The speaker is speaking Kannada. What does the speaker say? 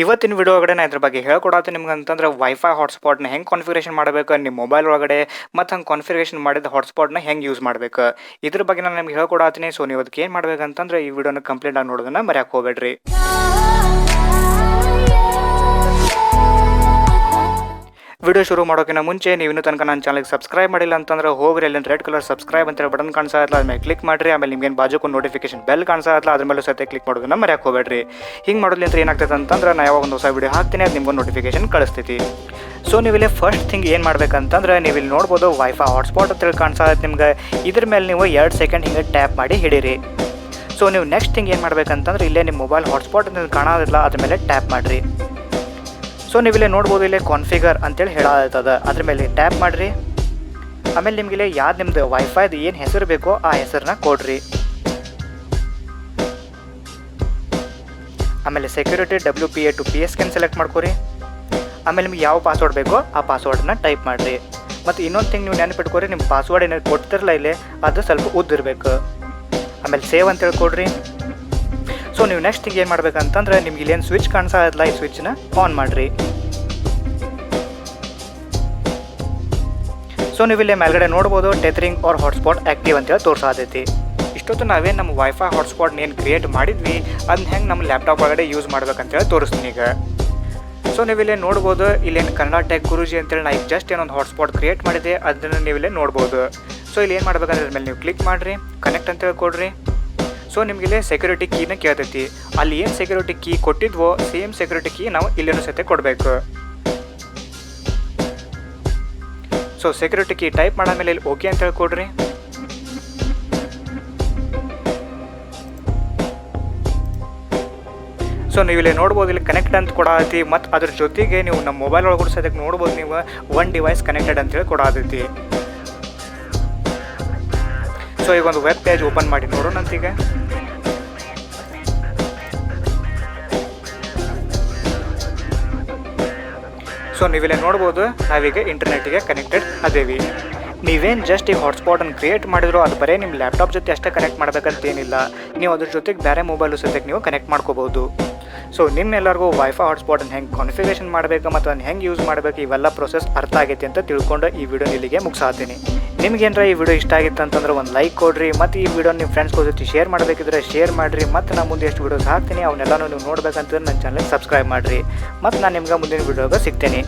ಇವತ್ತಿನ ವಿಡಿಯೋ ಒಳಗಡೆ ನಾನು ಇದ್ರ ಬಗ್ಗೆ ಹೇಳ್ಕೊಡತ್ತೆ ನಿಮ್ಗೆ ಅಂತಂದ್ರೆ ವೈಫೈ ಹಾಟ್ಸ್ಪಾಟ್ನ ಹೆಂಗೆ ಕಾನ್ಫಿಗರೇಷನ್ ಮಾಡಬೇಕು ನಿಮ್ಮ ಮೊಬೈಲ್ ಒಳಗಡೆ ಮತ್ತು ಹಂಗೆ ಕಾನ್ಫಿಗರೇಷನ್ ಮಾಡಿದ ಹಾಟ್ಸ್ಪಾಟ್ನ ಹೆಂಗೆ ಯೂಸ್ ಮಾಡಬೇಕು ಇದ್ರ ಬಗ್ಗೆ ನಾನು ನಿಮ್ಗೆ ಹೇಳ್ಕೊಡತ್ತೀನಿ. ಸೊ ನೀವು ಅದಕ್ಕೆ ಏನು ಮಾಡ್ಬೇಕಂತಂದ್ರೆ ಈ ವಿಡಿಯೋನ ಕಂಪ್ಲೀಟ್ ಆಗಿ ನೋಡೋದನ್ನ ಮರ್ಯಾಕೆ ಹೋಗ್ಬೇಡ್ರಿ. ವಿಡಿಯೋ ಶುರು ಮಾಡೋಕ್ಕಿಂತ ಮುಂಚೆ ನೀವು ಇನ್ನೂ ತನಕ ನನ್ನ ಚಾನಲ್ಗೆ ಸಬ್ಸ್ಕ್ರೈಬ್ ಮಾಡಿಲ್ಲ ಅಂತಂದ್ರೆ ಹೋಗ್ರಿ ಅಲ್ಲಿ ರೆಡ್ ಕಲರ್ ಸಬ್ಸ್ಕ್ರೈಬ್ ಅಂತ ಬಟನ್ ಕಾಣಿಸ್ತಾ ಇರಲ್ಲ, ಅದ್ರ ಮೇಲೆ ಕ್ಲಿಕ್ ಮಾಡಿರಿ. ಆಮೇಲೆ ನಿಮ್ಗೇನು ಬಾಜುಕು ನೋಟಿಫಿಕೇಶನ್ ಬೆಲ್ ಕಾಣಿಸ್ತಾ ಇರಲ್ಲ, ಅದ್ರ ಮೇಲೆ ಸತ್ಯ ಕ್ಲಿಕ್ ಮಾಡೋದನ್ನ ಮರ್ಯಾಕೆ ಹೋಗ್ಬೇಡ್ರಿ. ಹಿಂಗೆ ಮಾಡೋದ್ರಿಂದ ಏನಾಗ್ತದೆ ಅಂತಂದ್ರೆ ನಾನು ಯಾವಾಗ ಒಂದು ಹೊಸ ವಿಡಿಯೋ ಹಾಕ್ತೀನಿ ಅದು ನಿಮ್ಗೊಂದು ನೋಟಿಫಿಕೇಶನ್ ಕಳಿಸ್ತೈತಿ. ಸೊ ನೀವಿಲ್ಲಿ ಫಸ್ಟ್ ಥಿಂಗ್ ಏನು ಮಾಡ್ಬೇಕಂತಂದ್ರೆ ನೀವು ಇಲ್ಲಿ ನೋಡ್ಬೋದು ವೈಫೈ ಹಾಟ್ಸ್ಪಾಟ್ ಅಂತೇಳಿ ಕಾಣಿಸ್ತಾ ಇರುತ್ತೆ ನಿಮ್ಗೆ. ಇದ್ರ ಮೇಲೆ ನೀವು 2 ಸೆಕೆಂಡ್ ಹಿಂಗೆ ಟ್ಯಾಪ್ ಮಾಡಿ ಹಿಡೀರಿ. ಸೊ ನೀವು ನೆಕ್ಸ್ಟ್ ಥಿಂಗ್ ಏನು ಮಾಡ್ಬೇಕಂತಂದ್ರೆ ಇಲ್ಲೇ ನಿಮ್ಮ ಮೊಬೈಲ್ ಹಾಟ್ಸ್ಪಾಟ್ ಅಂತ ಕಾಣೋದಿಲ್ಲ, ಅದ್ರ ಮೇಲೆ ಟ್ಯಾಪ್ ಮಾಡಿರಿ. ಸೊ ನೀವಿಲ್ಲೇ ನೋಡ್ಬೋದು ಇಲ್ಲೇ ಕಾನ್ಫಿಗರ್ ಅಂತೇಳಿ ಹೇಳಾಗ್ತದೆ, ಅದ್ರ ಮೇಲೆ ಟ್ಯಾಪ್ ಮಾಡಿರಿ. ಆಮೇಲೆ ನಿಮಗಿಲ್ಲೇ ಯಾವ್ದು ನಿಮ್ಮದು ವೈಫೈದು ಏನು ಹೆಸರು ಬೇಕೋ ಆ ಹೆಸರನ್ನ ಕೊಡ್ರಿ. ಆಮೇಲೆ security WPA to PSK select ಮಾಡ್ಕೊರಿ. ಆಮೇಲೆ ನಿಮ್ಗೆ ಯಾವ ಪಾಸ್ವರ್ಡ್ ಬೇಕೋ ಆ ಪಾಸ್ವರ್ಡನ್ನ ಟೈಪ್ ಮಾಡಿರಿ. ಮತ್ತು ಇನ್ನೊಂದು ಥಿಂಗ್ ನೀವು ನೆನಪಿಟ್ಕೊರಿ, ನಿಮ್ಮ ಪಾಸ್ವರ್ಡ್ ಏನಾದ್ರು ಕೊಡ್ತಿರಲ್ಲ ಇಲ್ಲೇ ಅದು ಸ್ವಲ್ಪ ಉದ್ದಿರಬೇಕು. ಆಮೇಲೆ ಸೇವ್ ಅಂತೇಳಿ ಕೊಡ್ರಿ. ಸೊ ನೀವು ನೆಕ್ಸ್ಟ್ ಥಿಂಗ್ ಏನು ಮಾಡ್ಬೇಕಂತಂದ್ರೆ ನಿಮ್ಗೆ ಇಲ್ಲೇನು ಸ್ವಿಚ್ ಕಾಣಿಸ್ತಾ ಇರಲ್ಲ, ಈ ಸ್ವಿಚ್ನ ಆನ್ ಮಾಡಿರಿ. ಸೊ ನೀವು ಇಲ್ಲೇ ಮೇಲ್ಗಡೆ ನೋಡ್ಬೋದು ಟೆಥರಿಂಗ್ ಆರ್ ಹಾಟ್ಸ್ಪಾಟ್ ಆ್ಯಕ್ಟಿವ್ ಅಂತೇಳಿ ತೋರಿಸಾತೈತಿ. ಇಷ್ಟೊತ್ತು ನಾವೇನು ನಮ್ಮ ವೈಫೈ ಹಾಟ್ಸ್ಪಾಟ್ನ ಏನು ಕ್ರಿಯೇಟ್ ಮಾಡಿದ್ವಿ ಅದನ್ನ ಹೆಂಗೆ ನಮ್ಮ ಲ್ಯಾಪ್ಟಾಪ್ ಒಳಗಡೆ ಯೂಸ್ ಮಾಡ್ಬೇಕಂತೇಳಿ ತೋರಿಸ್ತೀನಿ ಈಗ. ಸೊ ನೀವಿಲ್ಲೇ ನೋಡ್ಬೋದು ಇಲ್ಲೇನು ಕನ್ನಡ ಟೆಕ್ ಗುರುಜಿ ಅಂತೇಳಿ ನಾ ಈಗ ಜಸ್ಟ್ ಏನೊಂದು ಹಾಟ್ಸ್ಪಾಟ್ ಕ್ರಿಯೇಟ್ ಮಾಡಿದೆ, ಅದನ್ನು ನೀವಿಲ್ಲೇ ನೋಡ್ಬೋದು. ಸೊ ಇಲ್ಲಿ ಏನು ಮಾಡ್ಬೇಕಂದ್ರೆ ಅದ್ರ ಮೇಲೆ ನೀವು ಕ್ಲಿಕ್ ಮಾಡಿರಿ, ಕನೆಕ್ಟ್ ಅಂತೇಳಿ ಕೊಡ್ರಿ. ಸೊ ನಿಮಗಿಲ್ಲೇ ಸೆಕ್ಯೂರಿಟಿ ಕೀನ ಕೇಳ್ತೈತಿ, ಅಲ್ಲಿ ಏನು ಸೆಕ್ಯೂರಿಟಿ ಕೀ ಕೊಟ್ಟಿದ್ವೋ ಸೇಮ್ ಸೆಕ್ಯೂರಿಟಿ ಕೀ ನಾವು ಇಲ್ಲೇನೂ ಸಹಿತ ಕೊಡಬೇಕು. ಸೊ ಸೆಕ್ಯೂರಿಟಿ ಕೀ ಟೈಪ್ ಮಾಡಾದ್ಮೇಲೆ ಇಲ್ಲಿ ಓಕೆ ಅಂತ ಹೇಳ್ಕೊಡ್ರಿ. ಸೊ ನೀವು ಇಲ್ಲಿ ನೋಡ್ಬೋದು ಇಲ್ಲಿ ಕನೆಕ್ಟ್ ಅಂತ ಕೊಡಾತೈತಿ, ಮತ್ತು ಅದ್ರ ಜೊತೆಗೆ ನೀವು ನಮ್ಮ ಮೊಬೈಲ್ ಒಳಗಡೆ ಸದ್ಯಕ್ಕೆ ನೋಡ್ಬೋದು ನೀವು 1 ಡಿವೈಸ್ ಕನೆಕ್ಟೆಡ್ ಅಂತೇಳಿ ಕೊಡಾತೈತಿ. ಸೊ ಈಗ ಒಂದು ವೆಬ್ ಪೇಜ್ ಓಪನ್ ಮಾಡಿ ನೋಡೋಣ ಅಂತೀಗ. ಸೊ ನೀವಿಲ್ಲೇ ನೋಡ್ಬೋದು ನಾವೀಗ ಇಂಟರ್ನೆಟ್ಗೆ ಕನೆಕ್ಟೆಡ್ ಅದೇವಿ. ನೀವೇನು ಜಸ್ಟ್ ಈಗ ಹಾಟ್ಸ್ಪಾಟನ್ನು ಕ್ರಿಯೇಟ್ ಮಾಡಿದ್ರು ಅದು ಬರೀ ನಿಮ್ಮ ಲ್ಯಾಪ್ಟಾಪ್ ಜೊತೆ ಅಷ್ಟೇ ಕನೆಕ್ಟ್ ಮಾಡಬೇಕಂತೇನಿಲ್ಲ, ನೀವು ಅದ್ರ ಜೊತೆಗೆ ಬೇರೆ ಮೊಬೈಲು ಸದ್ಯಕ್ಕೆ ನೀವು ಕನೆಕ್ಟ್ ಮಾಡ್ಕೋಬೋದು. ಸೊ ನಿಮ್ಮೆಲ್ಲರಿಗೂ ವೈಫೈ ಹಾಟ್ಸ್ಪಾಟನ್ನು ಹೆಂಗೆ ಕಾನ್ಫಿಗರೇಷನ್ ಮಾಡಬೇಕು ಮತ್ತು ಅದನ್ನು ಹೆಂಗೆ ಯೂಸ್ ಮಾಡಬೇಕು ಇವೆಲ್ಲ ಪ್ರೊಸೆಸ್ ಅರ್ಥ ಆಗೈತಿ ಅಂತ ತಿಳ್ಕೊಂಡು ಈ ವಿಡಿಯೋ ಇಲ್ಲಿಗೆ ಮುಗಿಸಾತೀನಿ. ನಿಮ್ಗೇನಾರ ಈ ವಿಡಿಯೋ ಇಷ್ಟ ಆಗಿತ್ತು ಅಂತಂದ್ರೆ ಒಂದು ಲೈಕ್ ಕೊಡ್ರಿ, ಮತ್ತು ಈ ವಿಡಿಯೋ ನಿಮ್ಮ ಫ್ರೆಂಡ್ಸ್ಗಳ ಜೊತೆ ಶೇರ್ ಮಾಡಬೇಕಿದ್ರೆ ಶೇರ್ ಮಾಡಿರಿ. ಮತ್ತು ನಾನು ಮುಂದೆ ಎಷ್ಟು ವಿಡಿಯೋಸ್ ಹಾಕ್ತೀನಿ ಅವನ್ನೆಲ್ಲನೂ ನೀವು ನೋಡ್ಬೇಕಂತಂದ್ರೆ ನನ್ನ ಚಾನಲ್ಗೆ ಸಬ್ಸ್ಕ್ರೈಬ್ ಮಾಡಿರಿ. ಮತ್ತು ನಾನು ನಿಮ್ಗೆ ಮುಂದಿನ ವಿಡಿಯೋಗೆ ಸಿಗ್ತೀನಿ.